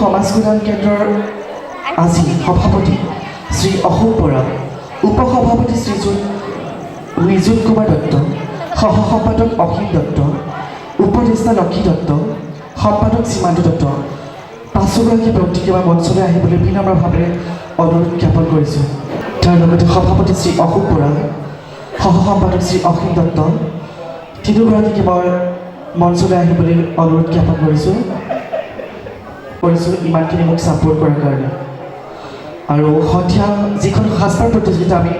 সমাজ কল্যাণ কেন্দ্ৰৰ আজি সভাপতি শ্ৰী অশোক বৰা, উপসভাপতি শ্ৰীযুত নিযুত কুমাৰ দত্ত, সহ সম্পাদক অসীম দত্ত, উপদেষ্টা লক্ষী দত্ত, সম্পাদক সীমান্ত দত্ত, পাঁচোগৰাকী ব্যক্তিক আমাৰ মঞ্চলৈ আহিবলৈ বিনম্ৰভাৱে অনুৰোধ জ্ঞাপন কৰিছোঁ। তাৰ লগতে সভাপতি শ্ৰী অশোক বৰা, সহ সম্পাদক শ্ৰী অসীম দত্ত, তিনিগৰাকীকে মই মঞ্চলৈ আহিবলৈ অনুৰোধ জ্ঞাপন কৰিছোঁ ইমানখিনি মোক ছাপোৰ্ট কৰাৰ কাৰণে। আৰু সন্ধিয়া যিখন সাজপাৰ প্ৰতিযোগিতা আমি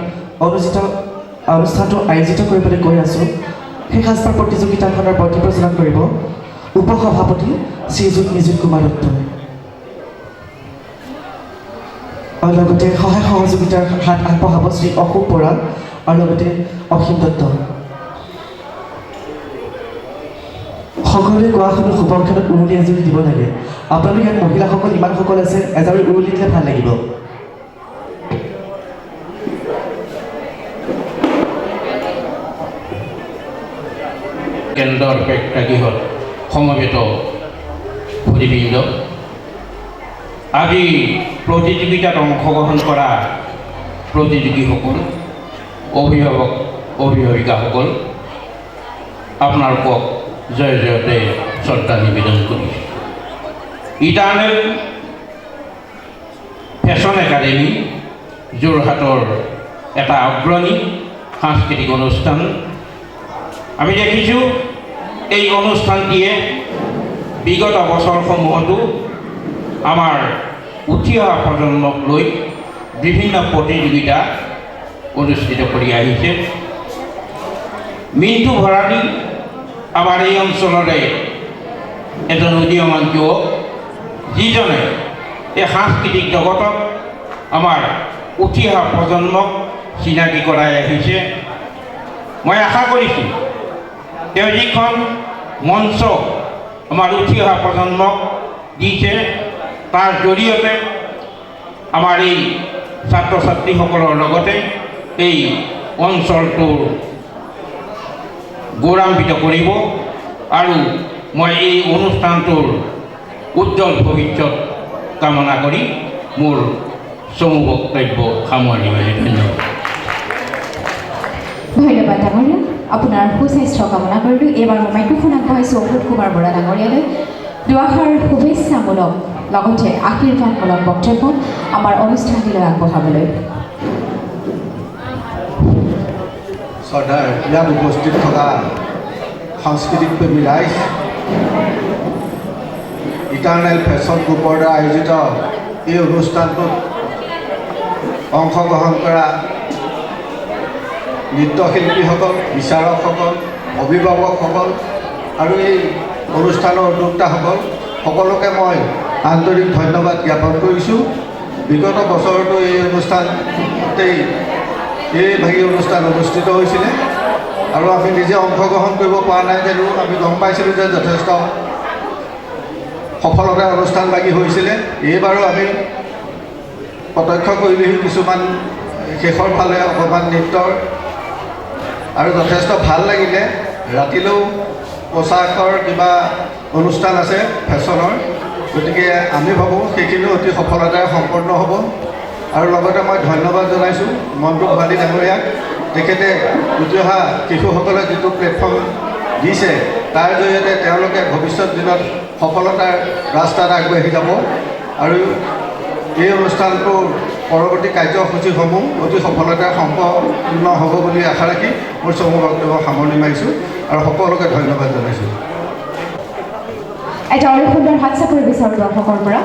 অনুষ্ঠানটো আয়োজিত কৰিবলৈ গৈ আছোঁ, সেই সাজপাৰ প্ৰতিযোগিতাখনৰ বন্তি প্ৰজ্বলন কৰিব উপসভাপতি শ্ৰীযুত নিযুত কুমাৰ দত্তই। আৰু লগতে সহায় সহযোগিতাৰ হাত আগবঢ়াব শ্ৰী অশোক বৰা আৰু লগতে অসীম দত্ত। সকলোৱে গোৱা শুনো শুভক্ষণত উৰুলি এজনী দিব লাগে। আপোনালোক ইয়াত মহিলাসকল ইমানসকল আছে, এজাৰি উৰুলি দিলে ভাল লাগিব। কেন্দ্ৰৰ প্ৰেক্ষাগৃহত সমবেত ভূৰিবৃন্দ, আজি প্ৰতিযোগিতাত অংশগ্ৰহণ কৰা প্ৰতিযোগীসকল, অভিভাৱক অভিভাৱিকাসকল, আপোনালোকক জয় জয়তে শ্ৰদ্ধা নিবেদন কৰিছোঁ। ইটাৰনেল ফেশ্বন একাডেমী যোৰহাটৰ এটা অগ্ৰণী সাংস্কৃতিক অনুষ্ঠান। আমি দেখিছোঁ এই অনুষ্ঠানটিয়ে বিগত বছৰসমূহতো আমাৰ উঠি অহা প্ৰজন্মক লৈ বিভিন্ন প্ৰতিযোগিতা অনুষ্ঠিত কৰি আহিছে। মিণ্টু ভৰালী আমাৰ এই অঞ্চলৰে এজন উদীয়মান যুৱক, যিজনে এই সাংস্কৃতিক জগতত আমাৰ উঠি অহা প্ৰজন্মক চিনাকি কৰাই আহিছে। মই আশা কৰিছোঁ তেওঁ যিখন মঞ্চ আমাৰ উঠি অহা প্ৰজন্মক দিছে, তাৰ জৰিয়তে আমাৰ এই ছাত্ৰ ছাত্ৰীসকলৰ লগতে এই অঞ্চলটোৰ গৌৰৱান্বিত কৰিব। আৰু মই এই অনুষ্ঠানটোৰ উজ্জ্বল ভৱিষ্যত কামনা কৰি মোৰ চমু বক্তব্য সামৰণি মাৰিলোঁ। ধন্যবাদ। ধন্যবাদ ডাঙৰীয়া, আপোনাৰ সুস্বাস্থ্য কামনা কৰিলোঁ। এইবাৰ মই মাইক্ৰফোন আগবঢ়াইছোঁ অশোক কুমাৰ বৰা ডাঙৰীয়ালৈ দুআষাৰ শুভেচ্ছামূলক লগতে আশীৰ্বাদমূলক বক্তব্য আমাৰ অনুষ্ঠানটিলৈ আগবঢ়াবলৈ। শ্ৰদ্ধাৰ ইয়াত উপস্থিত থকা সাংস্কৃতিক প্ৰেমী ৰাইজ, ইটাৰনেল ফেশ্বন গ্ৰুপৰ দ্বাৰা আয়োজিত এই অনুষ্ঠানটোত অংশগ্ৰহণ কৰা নৃত্যশিল্পীসকল, বিচাৰকসকল, অভিভাৱকসকল আৰু এই অনুষ্ঠানৰ উদ্যোক্তাসকল সকলোকে মই আন্তৰিক ধন্যবাদ জ্ঞাপন কৰিছোঁ। বিগত বছৰতো এই অনুষ্ঠানতেই এই ভাগী অনুষ্ঠান অনুষ্ঠিত হৈছিলে আৰু আমি নিজে অংশগ্ৰহণ কৰিব পৰা নাই যদিও আমি গম পাইছিলোঁ যে যথেষ্ট সফলতাৰ অনুষ্ঠান ভাগী হৈছিলে। এইবাৰো আমি প্ৰত্যক্ষ কৰিলোঁ কিছুমান শেষৰ ফালে অকণমান নৃত্যৰ আৰু যথেষ্ট ভাল লাগিলে। ৰাতিলৈও পোচাকৰ কিবা অনুষ্ঠান আছে ফেশ্বনৰ, গতিকে আমি ভাবোঁ সেইখিনিও অতি সফলতাৰে সম্পন্ন হ'ব। আৰু লগতে মই ধন্যবাদ জনাইছোঁ মণ্টু ভৰালী ডাঙৰীয়াক। তেখেতে উঠি অহা শিশুসকলে যিটো প্লেটফৰ্ম দিছে, তাৰ জৰিয়তে তেওঁলোকে ভৱিষ্যত দিনত সফলতাৰ ৰাস্তাত আগবাঢ়ি যাব। আৰু এই অনুষ্ঠানটোৰ পৰৱৰ্তী কাৰ্যসূচীসমূহ অতি সফলতাৰে সম্পন্ন হ'ব বুলি আশা ৰাখি মোৰ চমু বক্তব্য সামৰণি মাৰিছোঁ আৰু সকলোকে ধন্যবাদ জনাইছোঁ। এটা অতি সুন্দৰ হাত চাপৰি বিচাৰোঁ দৰ্শকৰ পৰা।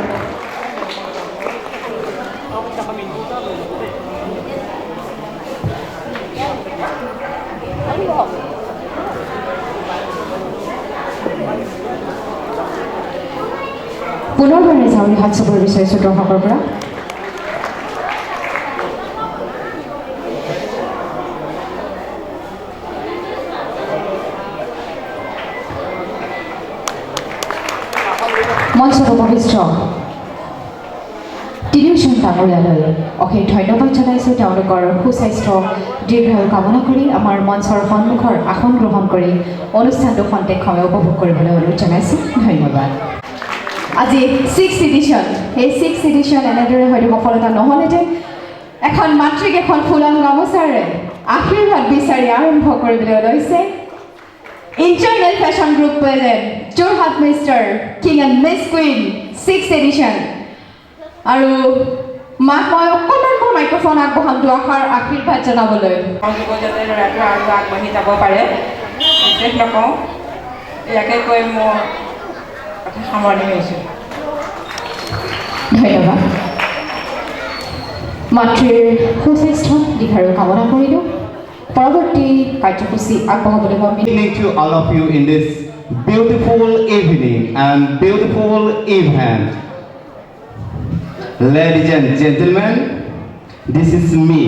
পুনৰবাৰ জাউৰী হাত চাপৰি বিচাৰিছোঁ দৰ্শকৰ পৰা। মঞ্চত উপবিষ্ট তিনিওজন ডাঙৰীয়ালৈ অশেষ ধন্যবাদ জনাইছোঁ। তেওঁলোকৰ সুস্বাস্থ্য দীৰ্ঘায়ু কামনা কৰি আমাৰ মঞ্চৰ সন্মুখৰ আসন গ্ৰহণ কৰি অনুষ্ঠানটো খন্তেক সময় উপভোগ কৰিবলৈ অনুৰোধ জনাইছোঁ। ধন্যবাদ। আজি 6th এডিশ্যন সেই 6th এডিশ্যন এনেদৰে হয়তো সফলতা নহ'লেহেঁতেন এখন মাতৃক এখন ফুলন গামোচাৰে আশীৰ্বাদ বিচাৰি আৰম্ভ কৰিবলৈ ওলাইছে internal fashion group present Jorhat mister king and miss queen 6th edition আৰু মাক মই অকণমান মোৰ মাইক্ৰফোন আগবঢ়াম দুআষাৰ আশীৰ্বাদ জনাবলৈ সহযোগ যাতে ল'ৰাটো আৰু আগবাঢ়ি যাব পাৰে বিশেষ নকওঁ ইয়াকে কৈ মোৰ কথা সামৰণি মাৰিছোঁ ধন্যবাদ মাতৃৰ সুস্বাস্থ্য দীৰ্ঘায়ু কামনা কৰিলোঁ পৰৱৰ্তী কাৰ্যসূচী আগবঢ়াবলৈ মই Evening to all of you in this beautiful evening and beautiful event. Ladies and gentlemen, this is me,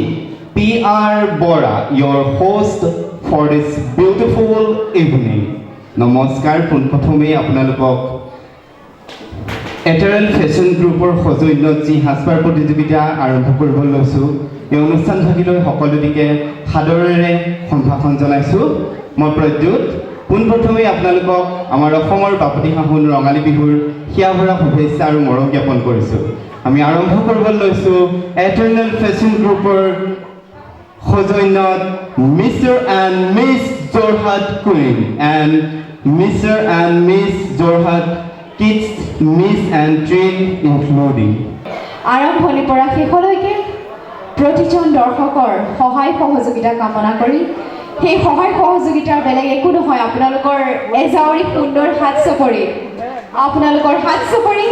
P.R. Bora, your host for this beautiful evening. Namaskar, পোনপ্ৰথমে আপোনালোকক এটাৰেল ফেশ্বন গ্ৰুপৰ সৌজন্যত যি সাজপাৰ প্ৰতিযোগিতা আৰম্ভ কৰিবলৈ লৈছোঁ এই অনুষ্ঠানভাগিলৈ সকলোটিকে সাদৰেৰে সম্ভাষণ জনাইছোঁ মই প্ৰদ্যুৎ পোনপ্ৰথমে আপোনালোকক আমাৰ অসমৰ বাপতি সাহোন ৰঙালী বিহুৰ হিয়াভৰা শুভেচ্ছা আৰু মৰম জ্ঞাপন কৰিছোঁ আমি আৰম্ভ কৰিবলৈ লৈছোঁ এটাৰনেল ফেশ্বন গ্ৰুপৰ সৌজন্যত mister and miss Jorhat queen and mister and miss Jorhat kids miss and train including আৰম্ভণিৰ পৰা শেষলৈকে প্ৰতিজন দৰ্শকৰ সহায় সহযোগিতা কামনা কৰি সেই সহায় সহযোগিতাৰ বেলেগ একো নহয় আপোনালোকৰ এজাউৰি সুন্দৰ হাত চপৰি আপোনালোকৰ হাত চপৰি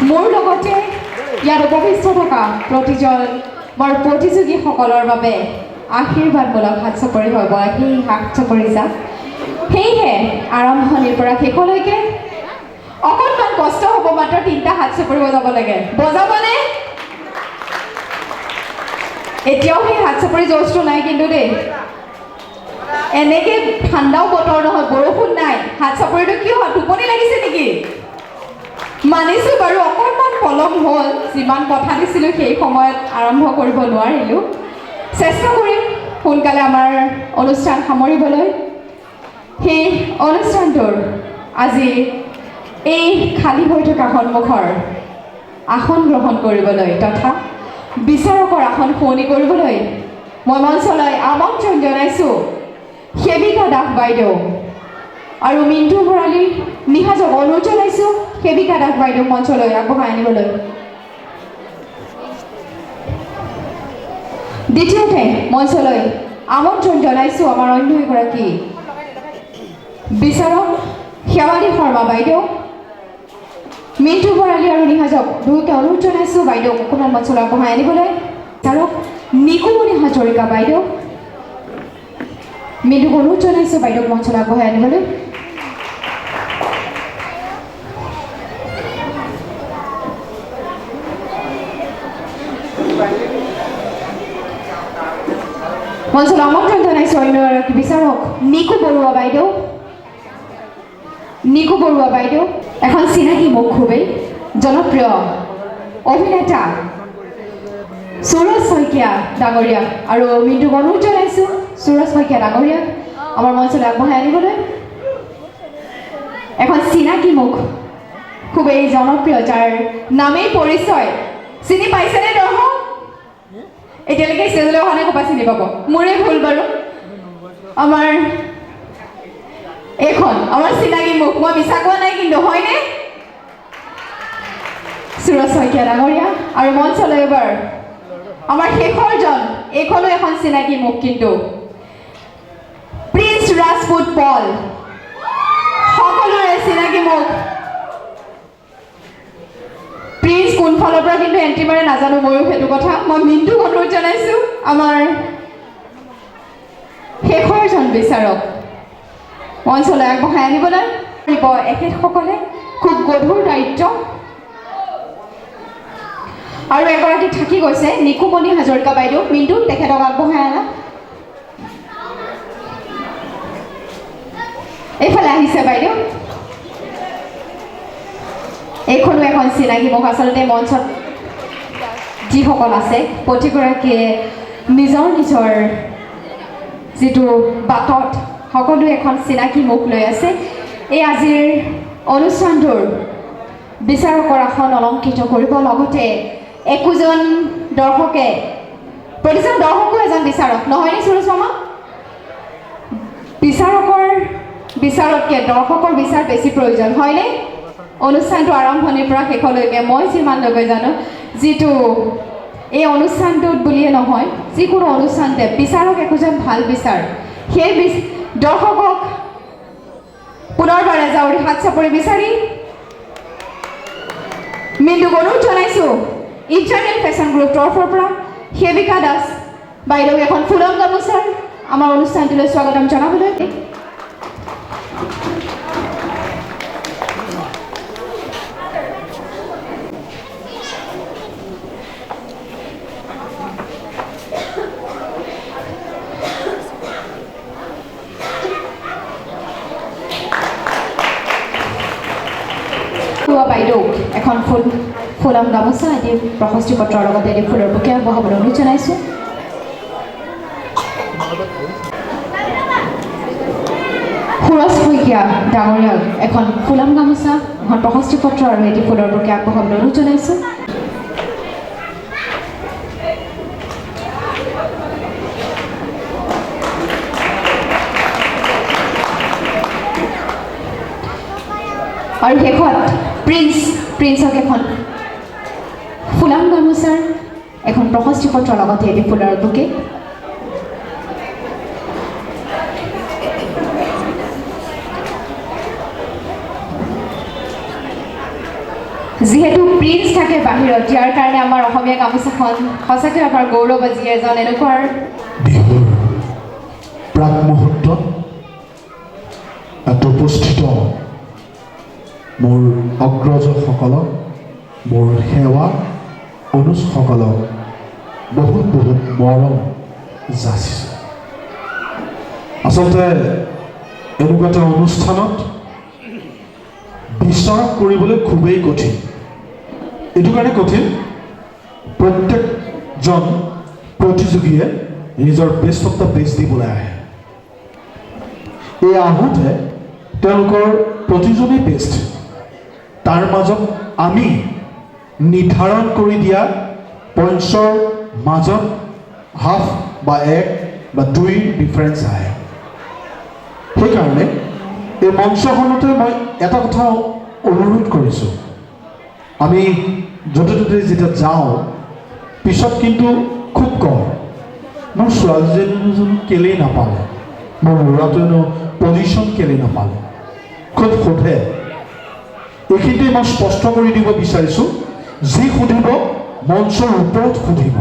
মোৰ লগতে ইয়াত উপবিষ্ট থকা প্ৰতিজন মোৰ প্ৰতিযোগীসকলৰ বাবে আশীৰ্বাদমূলক হাত চপৰি হ'ব সেই হাত চপৰি যাক সেয়েহে আৰম্ভণিৰ পৰা শেষলৈকে অকণমান কষ্ট হ'ব মাত্ৰ 3টা হাত চপৰি বজাব লাগে বজাবনে এতিয়াও সেই হাত চপৰি জোৰটো নাই কিন্তু দেই এনেকৈ ঠাণ্ডাও বতৰ নহয় বৰষুণ নাই হাত চপৰিটো কিয় টোপনি লাগিছে নেকি মানিছোঁ বাৰু অকণমান পলম হ'ল যিমান কথা দিছিলোঁ সেই সময়ত আৰম্ভ কৰিব নোৱাৰিলোঁ চেষ্টা কৰিম সোনকালে আমাৰ অনুষ্ঠান সামৰিবলৈ সেই অনুষ্ঠানটোৰ আজি এই খালী হৈ থকা সন্মুখৰ আসন গ্ৰহণ কৰিবলৈ তথা বিচাৰকৰ আসন শুৱনি কৰিবলৈ মই মঞ্চলৈ আমন্ত্ৰণ জনাইছোঁ সেবিকা দাস বাইদেউ আৰু মিণ্টু ভৰালী নিহাজক অনুৰোধ জনাইছোঁ সেবিকা দাস বাইদেউ মঞ্চলৈ আগবঢ়াই আনিবলৈ দ্বিতীয়তে মঞ্চলৈ আমন্ত্ৰণ জনাইছোঁ আমাৰ অন্য এগৰাকী বিচাৰক শেৱালী শৰ্মা বাইদেউ মিণ্টু ভৰালী আৰু নিহাজক দুয়োকে অনুৰোধ জনাইছোঁ বাইদেউ অকণমান মঞ্চলৈ আগবঢ়াই আনিবলৈ বিচাৰক নিকুমণি হাজৰিকা বাইদেউ মিণ্টুক অনুৰোধ জনাইছোঁ বাইদেউক মঞ্চলৈ আগবঢ়াই আনিবলৈ মঞ্চলৈ আমন্ত্ৰণ জনাইছোঁ অন্য এগৰাকী বিচাৰক নিকু বৰুৱা বাইদেউ এখন চিনাকি মুখ খুবেই জনপ্ৰিয় অভিনেতা সুৰজ শইকীয়া ডাঙৰীয়া আৰু মিণ্টুক অনুৰোধ জনাইছোঁ সুৰজ শইকীয়া ডাঙৰীয়াক আমাৰ মঞ্চলৈ আগবঢ়াই আনিবলৈ এখন চিনাকি মুখ খুবেই জনপ্ৰিয় যাৰ নামেই পৰিচয় চিনি পাইছেনে দৰ্শক এতিয়ালৈকে ষ্টেজলৈ অহা নাই ক'ৰবাত চিনি পাব মোৰে ভুল বাৰু আমাৰ এইখন আমাৰ চিনাকি মুখ মই মিছা কোৱা নাই কিন্তু হয়নে সুৰজ শইকীয়া ডাঙৰীয়া আৰু মঞ্চলৈ এবাৰ আমাৰ শেষৰজন এইখনো এখন চিনাকি মুখ কিন্তু প্ৰিন্স ৰাজপুত পল সকলোৰে চিনাকি মুখ প্ৰিন্স কোনফালৰ পৰা কিন্তু এণ্ট্ৰি মাৰে নাজানো ময়ো সেইটো কথা মই মিণ্টুক অনুৰোধ জনাইছোঁ আমাৰ শেষৰজন বিচাৰক মঞ্চলৈ আগবঢ়াই আনিবলৈ এখেতসকলে খুব গধুৰ দায়িত্ব আৰু এগৰাকী থাকি গৈছে নিকুমণি হাজৰিকা বাইদেউ মিণ্টু তেখেতক আগবঢ়াই আনা এইফালে আহিছে বাইদেউ এইখনো এখন চিনাকি মুখ আচলতে মঞ্চত যিসকল আছে প্ৰতিগৰাকীয়ে নিজৰ নিজৰ যিটো বাটত সকলোৱে এখন চিনাকি মুখ লৈ আছে এই আজিৰ অনুষ্ঠানটোৰ বিচাৰকৰ আসন অলংকৃত কৰিব লগতে একোজন দৰ্শকে প্ৰতিজন দৰ্শকো এজন বিচাৰক নহয়নে সুৰজ মামা বিচাৰতকৈ দৰ্শকৰ বিচাৰ বেছি প্ৰয়োজন হয়নে অনুষ্ঠানটো আৰম্ভণিৰ পৰা শেষলৈকে মই যিমানলৈকে জানো যিটো এই অনুষ্ঠানটোত বুলিয়ে নহয় যিকোনো অনুষ্ঠানতে বিচাৰক একোজন ভাল বিচাৰ সেই দৰ্শকক পুনৰবাৰ এজাউৰি হাত চাপৰি বিচাৰি মিণ্ডুক অনুৰোধ জনাইছোঁ ইণ্টাৰনেল ফেশ্বন গ্ৰুপ তৰফৰ পৰা সেৱিকা দাস বাইদেউ এখন ফুলম গামোচাৰ আমাৰ অনুষ্ঠানটোলৈ স্বাগতম জনাবলৈ বাইদেউ এখন ফুলম গামোচা এটি প্ৰশস্তি পত্ৰৰ লগতে এটি ফুলৰ বুকে আগবঢ়াবলৈ অনুৰোধ জনাইছোঁ সুৰজ শইকীয়া ডাঙৰীয়াক এখন ফুলম গামোচা এখন প্ৰশস্তি পত্ৰ আৰু এটি ফুলৰ বুকে আগবঢ়াবলৈ অনুৰোধ জনাইছোঁ আৰু শেষত প্ৰিন্সক এখন ফুলাম গামোচাৰ এখন প্ৰশস্তি পত্ৰৰ লগতে এটি ফুলৰ বুকে যিহেতু প্ৰিন্স থাকে বাহিৰত ইয়াৰ কাৰণে আমাৰ অসমীয়া গামোচাখন সঁচাকৈ আমাৰ গৌৰৱ আজি এজন এনেকুৱা বিহুৰ প্ৰাক মুহূৰ্তত উপস্থিত মোৰ অগ্ৰজসকলক মোৰ সেৱা অনুজসকলক বহুত বহুত মৰম যাচিছোঁ আচলতে এনেকুৱা এটা অনুষ্ঠানত বিশ্বাস কৰিবলৈ খুবেই কঠিন এইটো কাৰণে কঠিন প্ৰত্যেকজন প্ৰতিযোগীয়ে নিজৰ বেষ্ট অফ দ্য বেষ্ট দিবলৈ আহে এই আহোঁতে তেওঁলোকৰ প্ৰতিজনেই বেষ্ট তাৰ মাজত আমি নিৰ্ধাৰণ কৰি দিয়া পইণ্টছৰ মাজত হাফ বা এক বা দুই ডিফাৰেঞ্চ আহে সেইকাৰণে এই মঞ্চখনতে মই এটা কথা অনুৰোধ কৰিছোঁ আমি য'তে ত'তে যেতিয়া যাওঁ পিছত কিন্তু খুব কওঁ মোৰ ছোৱালীজনীজন কেলেই নাপালে মোৰ ল'ৰাটোৱেনো পজিশ্যন কেলেই নাপালে খুব সোধে এইখিনিতে মই স্পষ্ট কৰি দিব বিচাৰিছোঁ যি সুধিব মঞ্চৰ ওপৰত সুধিব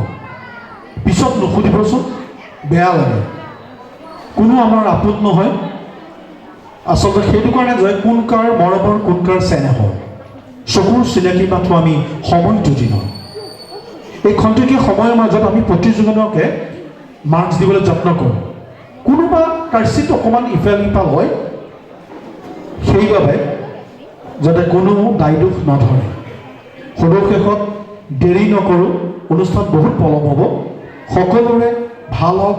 পিছত নুসুধিবচোন বেয়া লাগে কোনো আমাৰ আপোন নহয় আচলতে সেইটো কাৰণে যে কোন কাৰ মৰমৰ কোন কাৰ চেনেহৰ চকুৰ চিনাকি মাথো আমি সময়টো দিনৰ এই খন্তেকীয়া সময়ৰ মাজত আমি প্ৰতিযোগিতাকে মাৰ্কছ দিবলৈ যত্ন কৰোঁ কোনোবা কাৰ্চিত অকণমান ইফাল সিফাল হয় সেইবাবে যাতে কোনো দায় দোষ নধৰে সদশেষত দেৰি নকৰোঁ অনুষ্ঠান বহুত পলম হ'ব সকলোৰে ভাল হওক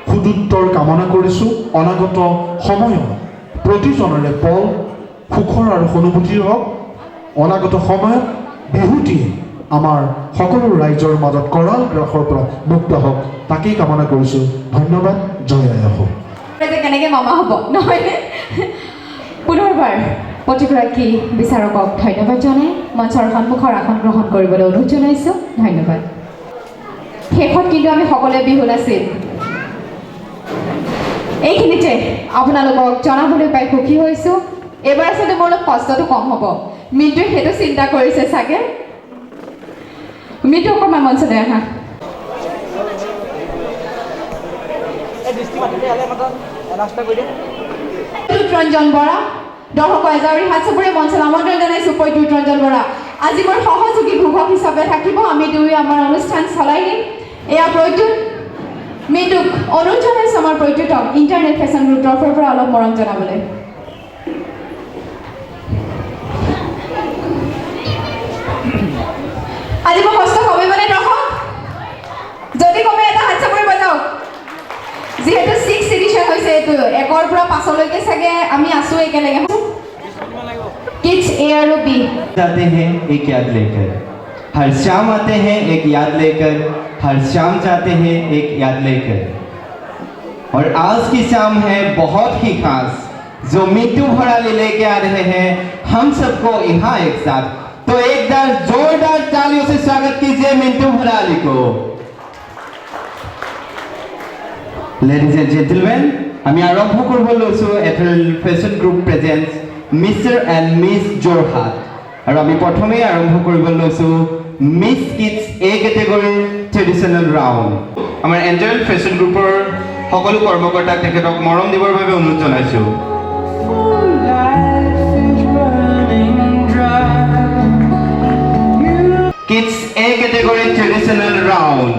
সুদুত্তৰ কামনা কৰিছোঁ অনাগত সময়ত প্ৰতিজনৰে পল সুখৰ আৰু সহানুভূতিৰ হওক অনাগত সময়ত বিহুটিয়ে আমাৰ সকলো ৰাইজৰ মাজত কৰাল গ্ৰাসৰ পৰা মুক্ত হওক তাকেই কামনা কৰিছোঁ ধন্যবাদ জয় আই অসম কেনেকৈ মামা হ'ব নহয়নে পুনৰবাৰ প্ৰতিগৰাকী বিচাৰকক ধন্যবাদ জনাই মঞ্চৰ সন্মুখৰ আসন গ্ৰহণ কৰিবলৈ অনুৰোধ জনাইছোঁ ধন্যবাদ শেষত কিন্তু আমি সকলোৱে বিহু নাছিল এইখিনিতে আপোনালোকক জনাবলৈ পাই সুখী হৈছোঁ এইবাৰ আচলতে মোৰ অলপ কষ্টটো কম হ'ব মিণ্টুৱে সেইটো চিন্তা কৰিছে চাগে মিণ্টু অকণমান মঞ্চলৈ আহা ৰঞ্জন বৰা দৰ্শক এজাউৰি হাত চাপৰি মঞ্চলৈ আমন্ত্ৰণ জনাইছোঁ প্ৰদ্যুৎ ৰঞ্জন বৰা আজি মোৰ সহযোগী ঘোষক হিচাপে থাকিব আমি দুই আমাৰ অনুষ্ঠান চলাই নিম এয়া প্ৰদ্যুৎ মিণ্টুক অনুৰোধ জনাইছোঁ আমাৰ প্ৰদ্যুৎক ইণ্টাৰনেট ফেশ্বন গ্ৰুপ তৰফৰ পৰা অলপ মৰম জনাবলৈ আজি মই কষ্ট কমিবনে দৰ্শক যদি কমে এটা হাত চাপৰি বজাওক যিহেতু 6 এডিশ্যন হৈছে এইটো 1ৰ পৰা 5লৈকে চাগে আমি আছোঁ একেলগে किड्स ए और बी जाते हैं एक याद लेकर, हर शाम आते हैं एक याद लेकर, हर शाम जाते हैं एक याद लेकर। और आज की शाम है बहुत ही खास, जो मिट्टू भराली लेके आ रहे हैं हम सबको यहाँ एक साथ। तो एक बार जोरदार तालियों से स्वागत कीजिए मिट्टू भराली को। लेडीज एंड जेंटलमैन, আমি আৰম্ভ কৰিব লৈছোঁ এথেল fashion group presents mister and miss Jorhat. আৰু আমি প্ৰথমেই আৰম্ভ কৰিব লৈছোঁ মিছ কিডছ এ কেটেগৰীৰ ট্ৰেডিশ্যনেল ৰাউণ্ড। আমাৰ এঞ্জেল ফেশ্বন গ্ৰুপৰ সকলো কৰ্মকৰ্তাক তেখেতক মৰম দিবৰ বাবে অনুৰোধ জনাইছোঁ। কিডছ এ কেটেগৰীৰ traditional round.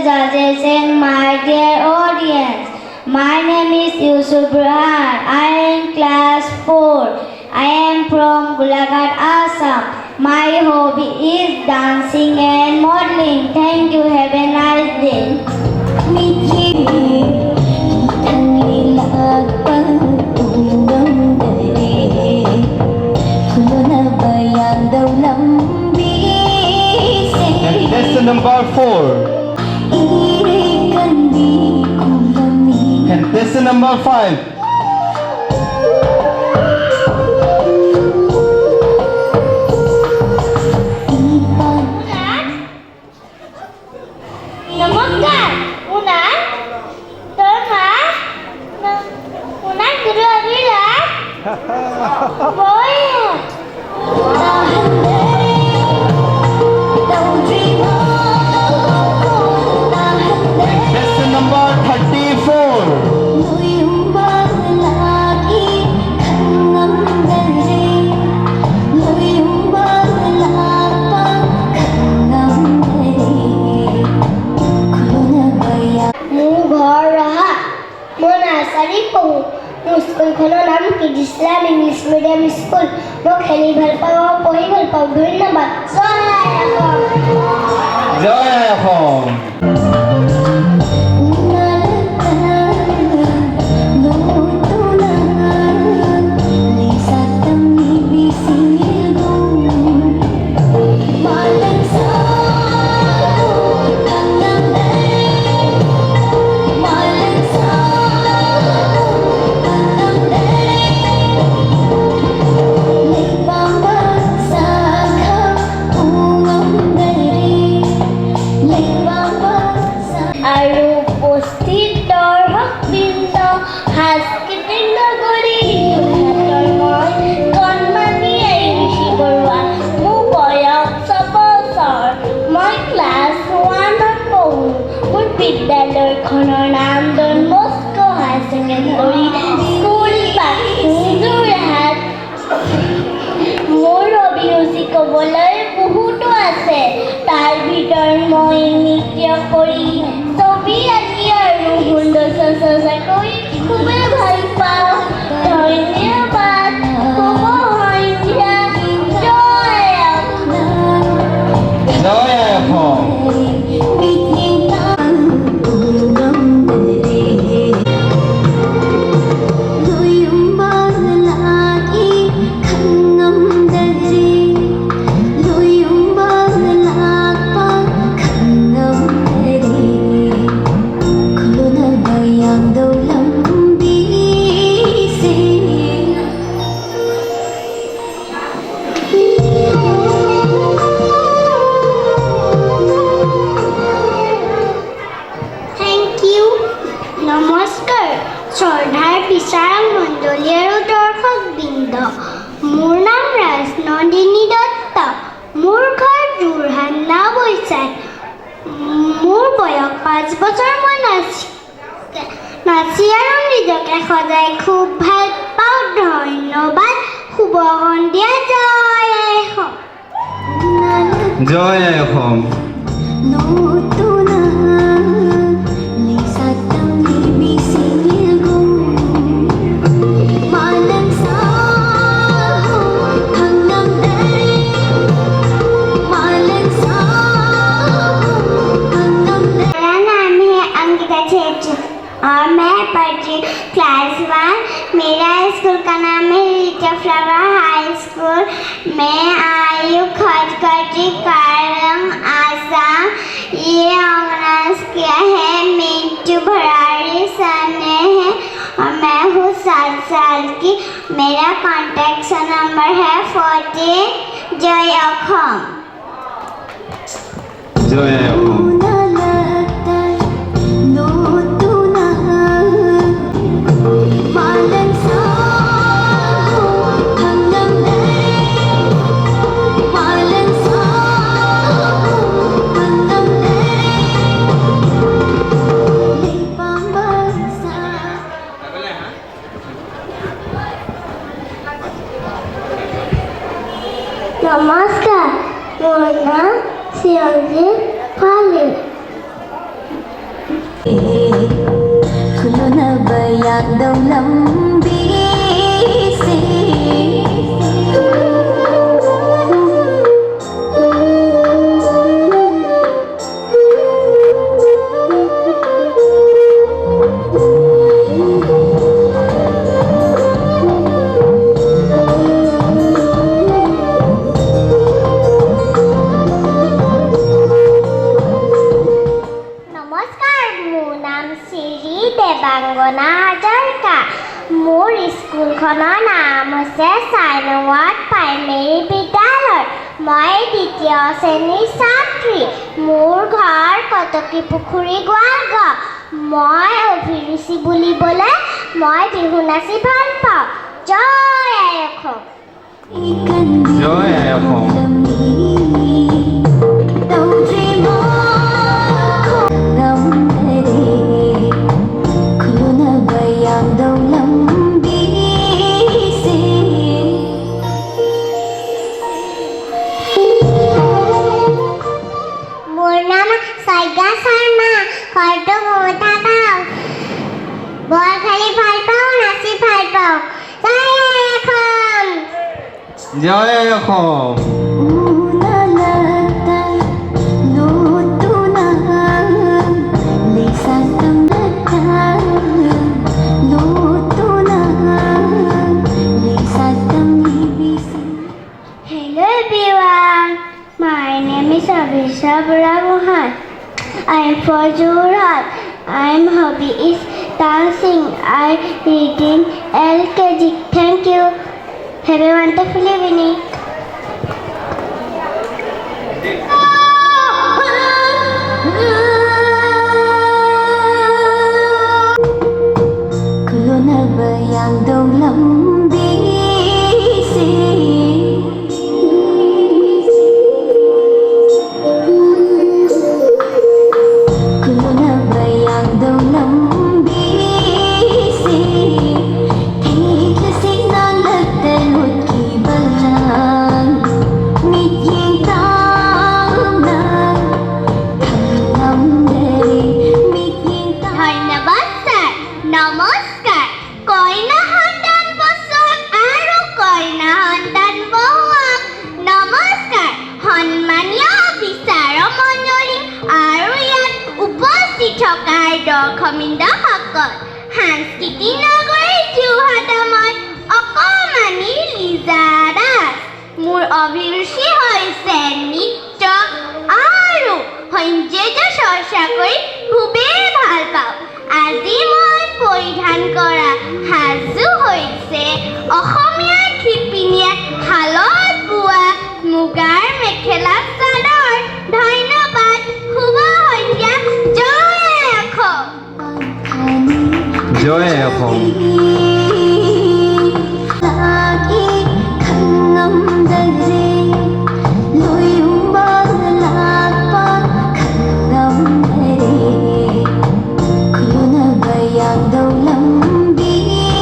Judges and my dear audience, my name is Yusuf Burhan. I am in class 4. I am from Golaghat, Assam. My hobby is dancing and modeling. Thank you. Have a nice day. Lesson number 4. And lesson number 5. Namaskar. Unan guru bilang, boy. Lesson number 34. মোৰ স্কুলখনৰ নাম kids Islam English medium school. মই খেলি ভাল পাওঁ, পঢ়ি ভাল পাওঁ। ধন্যবাদ। জয় আই অসম। আৰু উপস্থিত দৰ্শকবৃন্দ, সাংস্কৃতিক নগৰী যোৰহাটৰ মই কণমানি ঋষি বৰুৱা। মোৰ বয়স 6 বছৰ। মই ক্লাছ 1ত পঢ়োঁ। মোৰ বিদ্যালয়খনৰ নাম ডন বস্কো হাই ছেকেণ্ডেৰী স্কুল, যোৰহাট। মোৰ অভিৰুচি ক'বলৈ বহুতো আছে। তাৰ ভিতৰত মই নৃত্য কৰি, ছবি আঁকি আৰু সৌন্দৰ্য চৰ্চা কৰি খুবেই ভাল পাওঁ। ধন্যবাদ। শুভ সন্ধ্যা। জয় অসম। জয় আই অসম। Thank you. নমস্কাৰ শ্ৰদ্ধাৰ বিচাৰক মণ্ডলী আৰু দৰ্শকবৃন্দ। মোৰ নাম ৰাজনন্দিনী দত্ত। মোৰ ঘৰ যোৰহাট নাওবৈচাত। মোৰ বয়স 5 বছৰ। মই নাচি আৰু নিজকে সদায় খুব ভাল পাওঁ। ধন্যবাদ। শুভ সন্ধ্যা। জয় আই অসম। জয় আই অসম। मेरा नाम है अंकिता छेत्री और मैं पढ़ती हूँ क्लास 1। मेरा स्कूल का नाम है लिटिल फ्लावर हाई स्कूल। मैं आई हूँ खटखटी कारलम आसाम। ये ऑर्गेनाइज किया है मिंटू भरारी सर ने है और मैं हूँ 7 साल की। मेरा कॉन्टैक्ट नंबर है 14। जय अखम। জয় আই অসম। नमस्कार। মোৰ নাম চিৰঞ্জীৱ পালে। खुलना बयां दो लंबी से দেৱাংগনা হাজৰিকা। মোৰ স্কুলখনৰ নাম হৈছে চাইনৱাৰ্ড প্ৰাইমেৰী বিদ্যালয়। মই 2য় শ্ৰেণীৰ ছাত্ৰী। মোৰ ঘৰ কটকী পুখুৰী গোৱালগাঁও। মই অভিৰুচি বুলিবলৈ মই বিহু নাচি ভাল পাওঁ। জয় আই অসম। জয় আই অসম। মোৰ নাম সাইগা শৰ্মা। ঘৰটো বহুত ভাল। বৰ খেলি ভাল পাওঁ, নাচি ভাল লওক জয় Assam Unalata lutuna lisatam lata lutuna lisatam libisi. Hello everyone, my name is Abhisha Buramohan. I am from Jorhat. My hobby is dancing. I reading LKG. Thank you. Have a wonderful evening. Kulona bayang dong lambisi. Kulona bayang dong lambisi. Thik sinang lagtan ki balang. Mijing tam na tham deri mijing tam. ধন্যবাদ sir নমস্কাৰ কইনা সন্তান বছক আৰু কইনা সন্তান বহুৱাক নমস্কাৰ সন্মানীয় বিচাৰ মণ্ডলী আৰু ইয়াত উপস্থিত থকা দৰ্শকবৃন্দসকল সাংস্কৃতিক নগৰী যোৰহাটৰ মই অকণমানি লিজা দাস মোৰ অভিৰুচি হৈছে নৃত্য আৰু সৌন্দৰ্য চৰ্চা কৰি খুবেই ভাল পাওঁ আজি মই পৰিধান কৰা সাজু হৈছে অসমীয়া শিপিনীয়ে শালত বোৱা মুগাৰ মেখেলা চাদৰ ধন্যবাদ শুভ সন্ধ্যা জয় অসম জয় Assam Lagi khangam dare loyung balakpa khangam dare kuluna bayang dong lambisi.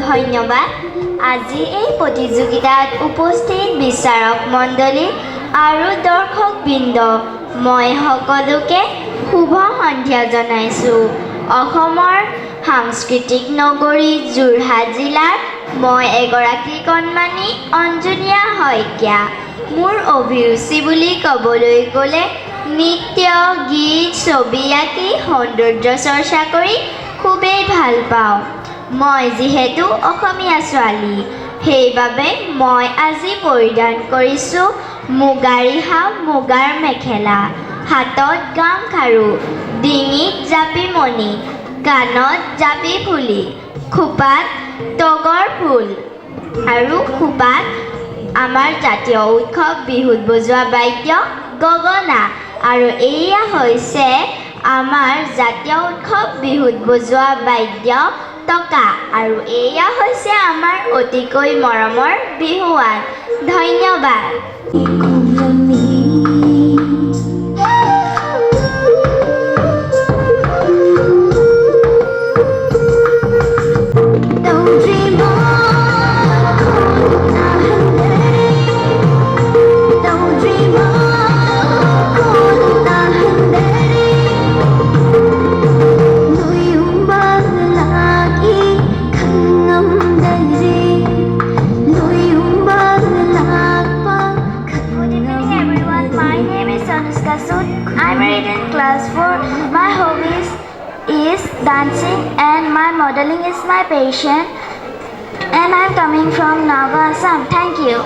ধন্যবাদ আজি এই প্ৰতিযোগিতাত উপস্থিত বিচাৰক মণ্ডলী আৰু দৰ্শকবৃন্দ মই সকলোকে শুভ সন্ধ্যা জনাইছোঁ অসমৰ সাংস্কৃতিক নগৰী যোৰহাট জিলাৰ মই এগৰাকী কণমানি অঞ্জনীয়া শইকীয়া মোৰ অভিৰুচি বুলি ক'বলৈ গ'লে নৃত্য গীত ছবি আঁকি সৌন্দৰ্য চৰ্চা কৰি খুবেই ভাল পাওঁ মই যিহেতু অসমীয়া ছোৱালী সেইবাবে মই আজি পৰিধান কৰিছোঁ মুগা ৰিহা মুগাৰ মেখেলা হাতত গামখাৰু ডিঙিত জাপি মণি কাণত জাপি ফুলি খোপাত তগৰ ফুল আৰু খোপাত আমাৰ জাতীয় উৎসৱ বিহুত বজোৱা বাদ্য গগনা আৰু এয়া হৈছে আমাৰ জাতীয় উৎসৱ বিহুত বজোৱা বাদ্য টকা আৰু এয়া হৈছে আমাৰ অতিকৈ মৰমৰ বিহুৱান ধন্যবাদ Don't dream on, don't dream on, loyung balaki khangam dare loyung balakpa Good evening everyone, my name is Anushka Sood. I'm reading class 4. My hobbies is dancing and my modeling is my passion and I'm coming from Naga, Assam. Thank you.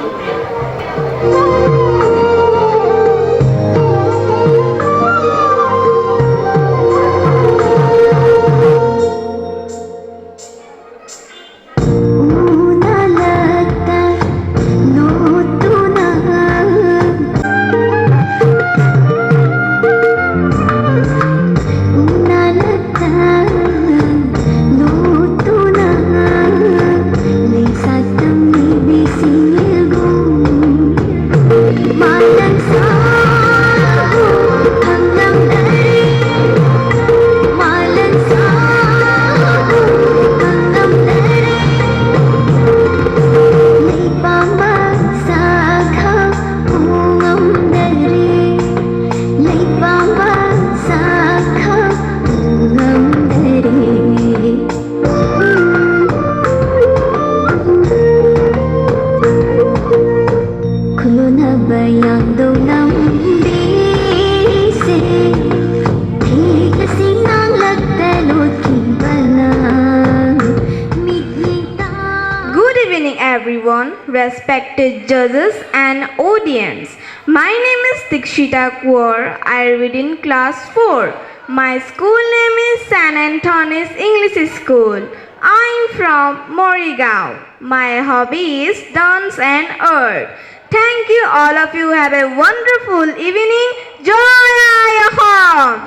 Unalata lutuna unalata lutuna lisatam libisi gum everyone, respected judges and audience. My name is Dikshita Kaur. I read in class 4. My school name is St. Anthony's English School. I am from Morigaon. My hobby is dance and art. Thank you all of you. Have a wonderful evening. Joy Ahom!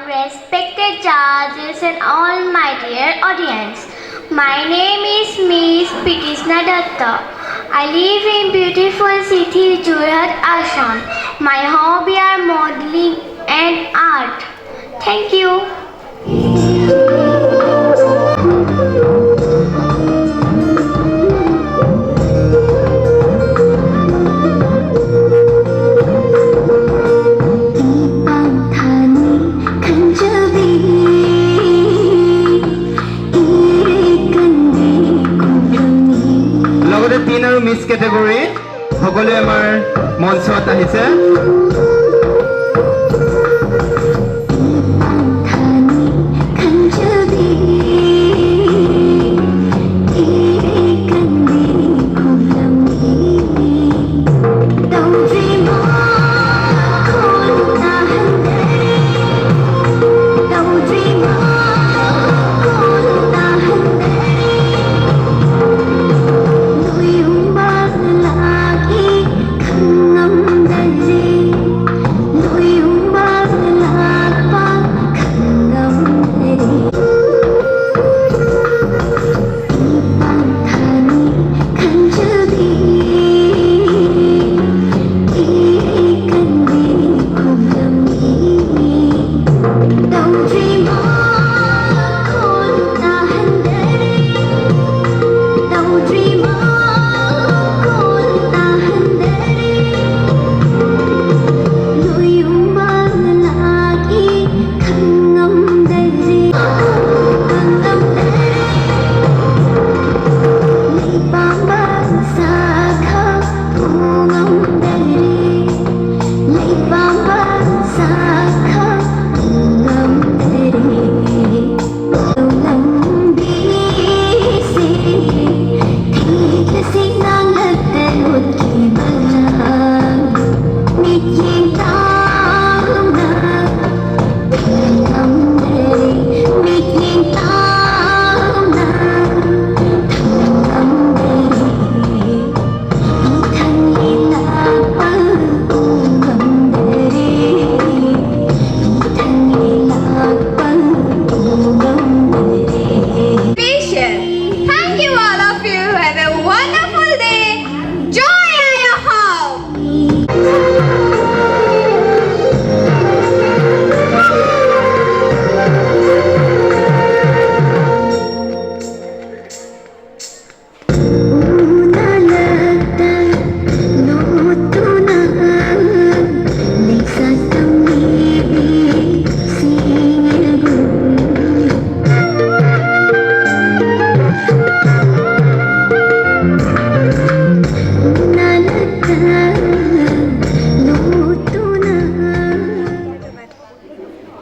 Respected judges and all my dear audience. My name is Miss Pitisna Datta. I live in beautiful city Jorhat, Assam. My hobby are modeling and art. Thank you. লগতে 3 আৰু miss category সকলোৱে আমাৰ মঞ্চত আহিছে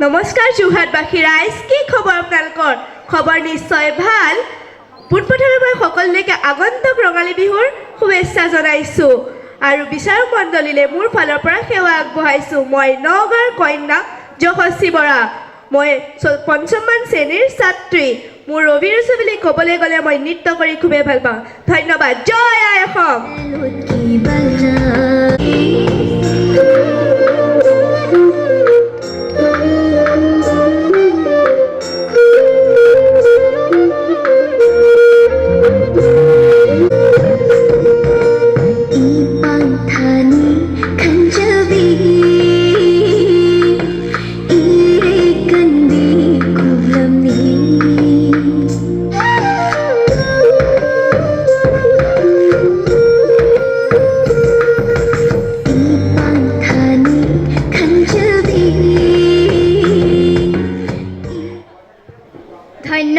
নমস্কাৰ যোৰহাটবাসী ৰাইজ, কি খবৰ আপোনালোকৰ? খবৰ নিশ্চয় ভাল। পোনপ্ৰথমে মই সকলোকে আগন্তুক ৰঙালী বিহুৰ শুভেচ্ছা জনাইছোঁ আৰু বিচাৰক মণ্ডলীলৈ মোৰ ফালৰ পৰা সেৱা আগবঢ়াইছোঁ। মই নগাঁৱৰ কন্যা যশস্বী বৰা। মই ৫ম শ্ৰেণীৰ ছাত্ৰী। মোৰ অভিৰুচি বুলি ক'বলৈ গ'লে মই নৃত্য কৰি খুবেই ভাল পাওঁ। ধন্যবাদ। জয় আই অসম।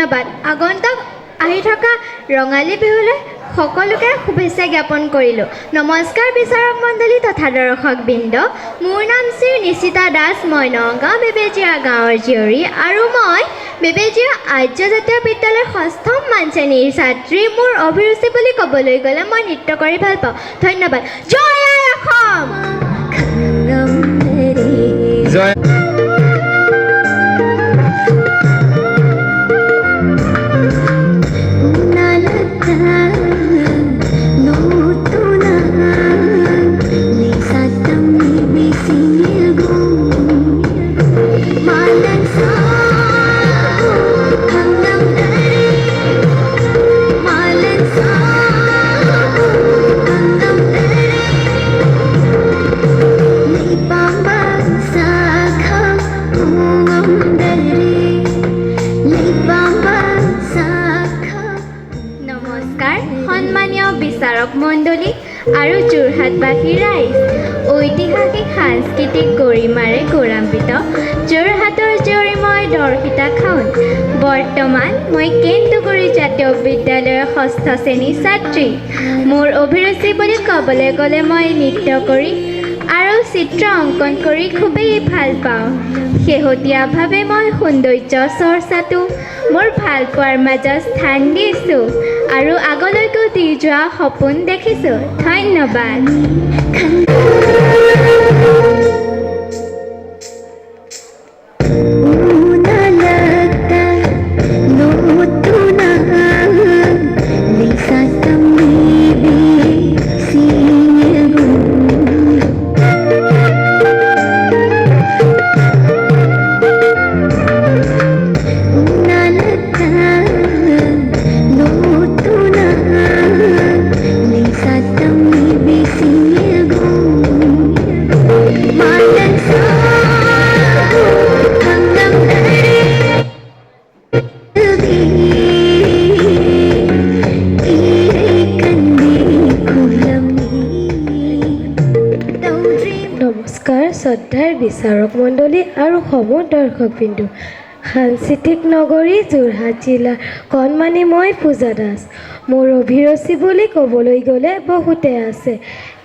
ধন্যবাদ। আগন্তুক আহি থকা ৰঙালী বিহুলৈ সকলোকে শুভেচ্ছা জ্ঞাপন কৰিলোঁ। নমস্কাৰ বিচাৰক মণ্ডলী তথা দৰ্শকবৃন্দ, মোৰ নাম শ্ৰী নিশিতা দাস। মই নগাঁও বেবেজীয়া গাঁৱৰ জীয়ৰী আৰু মই বেবেজীয়া আৰ্য জাতীয় বিদ্যালয়ৰ ৬ষ্ঠম মান শ্ৰেণীৰ ছাত্ৰী। মোৰ অভিৰুচি বুলি ক'বলৈ গ'লে মই নৃত্য কৰি ভাল পাওঁ। ধন্যবাদ। জয় আই অসম। জয় বিচাৰক মণ্ডলী আৰু যোৰহাটবাসী ৰাইজ, ঐতিহাসিক সাংস্কৃতিক গৰিমাৰে গৌৰৱান্বিত যোৰহাটৰ জীয়ৰী মই দৰ্শিতা খাউন। বৰ্তমান মই কেন্দুগুৰি জাতীয় বিদ্যালয়ৰ ৬ষ্ঠ শ্ৰেণীৰ ছাত্ৰী। মোৰ অভিৰুচি বুলি ক'বলৈ গ'লে মই নৃত্য কৰি আৰু চিত্ৰ অংকন কৰি খুবেই ভাল পাওঁ। শেহতীয়াভাৱে মই সৌন্দৰ্য চৰ্চাটো মোৰ ভালপোৱাৰ মাজত স্থান দিছোঁ আৰু আগলৈকো দি যোৱা সপোন দেখিছোঁ। ধন্যবাদ। নমস্কাৰ শ্ৰদ্ধাৰ বিচাৰক মণ্ডলী আৰু সমূহ দৰ্শকবৃন্দ। সাংস্কৃতিক নগৰী যোৰহাট জিলাৰ কণমানি মই পূজা দাস। মোৰ অভিৰুচি বুলি ক'বলৈ গ'লে বহুতে আছে,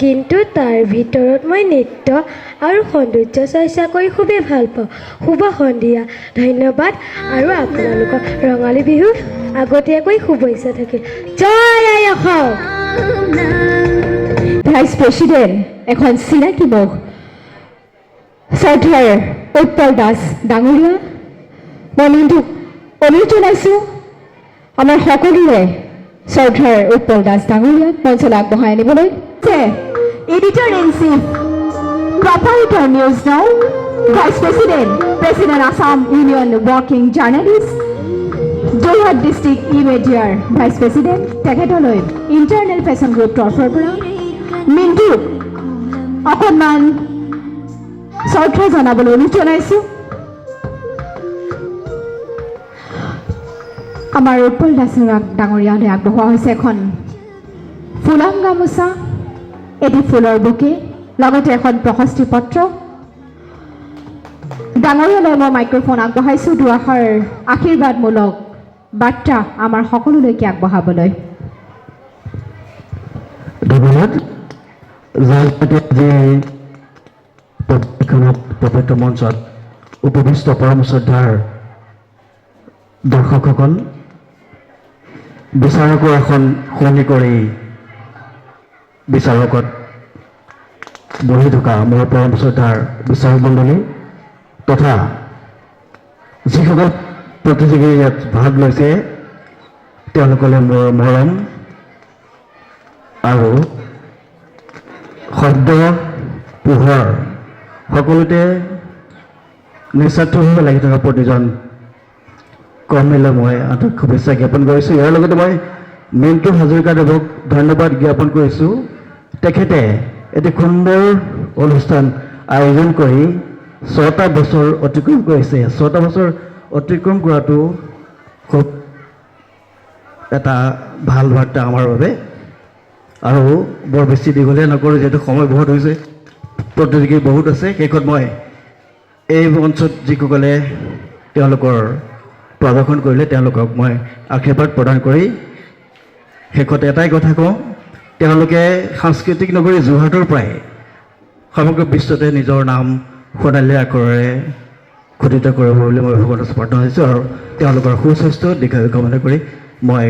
কিন্তু তাৰ ভিতৰত মই নৃত্য আৰু সৌন্দৰ্য চৰ্চা কৰি খুবেই ভাল পাওঁ। শুভ সন্ধিয়া। ধন্যবাদ আৰু আপোনালোকৰ ৰঙালী বিহুৰ আগতীয়াকৈ শুভেচ্ছা থাকিল। জয় আই অসম। ভাইচ প্ৰেচিডেণ্ট এখন চিনাকি মুখ শ্ৰদ্ধাৰ উৎপল দাস ডাঙৰীয়া, মই মিণ্টুক অনুৰোধ জনাইছোঁ আমাৰ সকলোৰে শ্ৰদ্ধাৰ উৎপল দাস ডাঙৰীয়াক মঞ্চলৈ আগবঢ়াই আনিবলৈ। Editor in chief proprietor news now, vice president president Assam union working journalist, Jorhat district immediate vice president, তেখেতলৈ ইণ্টাৰনেল ফেশ্বন গ্ৰুপ তৰফৰ পৰা মিণ্টুক অকণমান শ্ৰদ্ধা জনাবলৈ অনুৰোধ জনাইছোঁ। আমাৰ উৎপল দাস ডাঙৰীয়ালৈ আগবঢ়োৱা হৈছে এখন ফুলাম গামোচা, এটি ফুলৰ বুকে, লগতে এখন প্ৰশস্তি পত্ৰ। ডাঙৰীয়ালৈ মই মাইক্ৰফোন আগবঢ়াইছোঁ দুআষাৰ আশীৰ্বাদমূলক বাৰ্তা আমাৰ সকলোলৈকে আগবঢ়াবলৈ। ধন্যবাদ। পবিত্ৰ মঞ্চত উপবিষ্ট পৰম শ্ৰদ্ধাৰ দৰ্শকসকল, বিচাৰকৰ এখন শুৱনি কৰি বিচাৰকত বহি থকা মোৰ পৰম শ্ৰদ্ধাৰ বিচাৰক মণ্ডলী তথা যিসকল প্ৰতিযোগীত ভাগ লৈছে তেওঁলোকলৈ মোৰ মৰম আৰু শব্দ পোহৰ সকলোতে নিস্বাৰ্থভাৱে লাগি থকা প্ৰতিজন কৰ্মীলৈ মই আন্তৰিক শুভেচ্ছা জ্ঞাপন কৰিছোঁ। ইয়াৰ লগতে মই মিণ্টু হাজৰিকাদেৱক ধন্যবাদ জ্ঞাপন কৰিছোঁ। তেখেতে এটি সুন্দৰ অনুষ্ঠান আয়োজন কৰি 6টা বছৰ অতিক্ৰম কৰিছে। 6টা বছৰ অতিক্ৰম কৰাটো খুব এটা ভাল বাৰ্তা আমাৰ বাবে। আৰু বৰ বেছি দীঘলীয়া নকৰোঁ, যিহেতু সময় বহুত হৈছে, প্ৰতিযোগী বহুত আছে। শেষত মই এই মঞ্চত যিসকলে তেওঁলোকৰ প্ৰদৰ্শন কৰিলে তেওঁলোকক মই আশীৰ্বাদ প্ৰদান কৰি শেষত এটাই কথা কওঁ, তেওঁলোকে সাংস্কৃতিক নগৰী যোৰহাটৰ পৰাই সমগ্ৰ বিশ্বতে নিজৰ নাম সোণালী আখৰেৰে খোদিত কৰিব বুলি মই ভগৱানক প্ৰাৰ্থনা কৰিছোঁ আৰু তেওঁলোকৰ সুস্বাস্থ্য দীৰ্ঘায়ু কামনা কৰি মই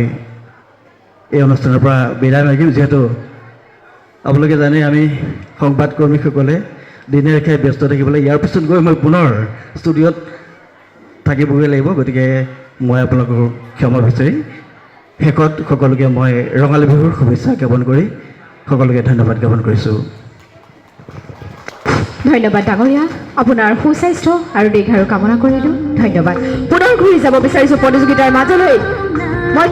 এই অনুষ্ঠানৰ পৰা বিদায় মাগিম। যিহেতু আপোনালোকে জানে আমি সংবাদকৰ্মীসকলে দিনে ৰেখাই ব্যস্ত থাকিবলৈ, ইয়াৰ পিছত গৈ মই পুনৰ ষ্টুডিঅ'ত থাকিবগৈ লাগিব। গতিকে মই আপোনালোকৰ ক্ষমা বিচাৰি শেষত সকলোকে মই ৰঙালী বিহুৰ শুভেচ্ছা জ্ঞাপন কৰি সকলোকে ধন্যবাদ জ্ঞাপন কৰিছোঁ। ধন্যবাদ ডাঙৰীয়া, আপোনাৰ সুস্বাস্থ্য আৰু দীৰ্ঘায়ু কামনা কৰিলোঁ। ধন্যবাদ। পুনৰ ঘূৰি যাব বিচাৰিছোঁ প্ৰতিযোগিতাৰ মাজলৈ। মই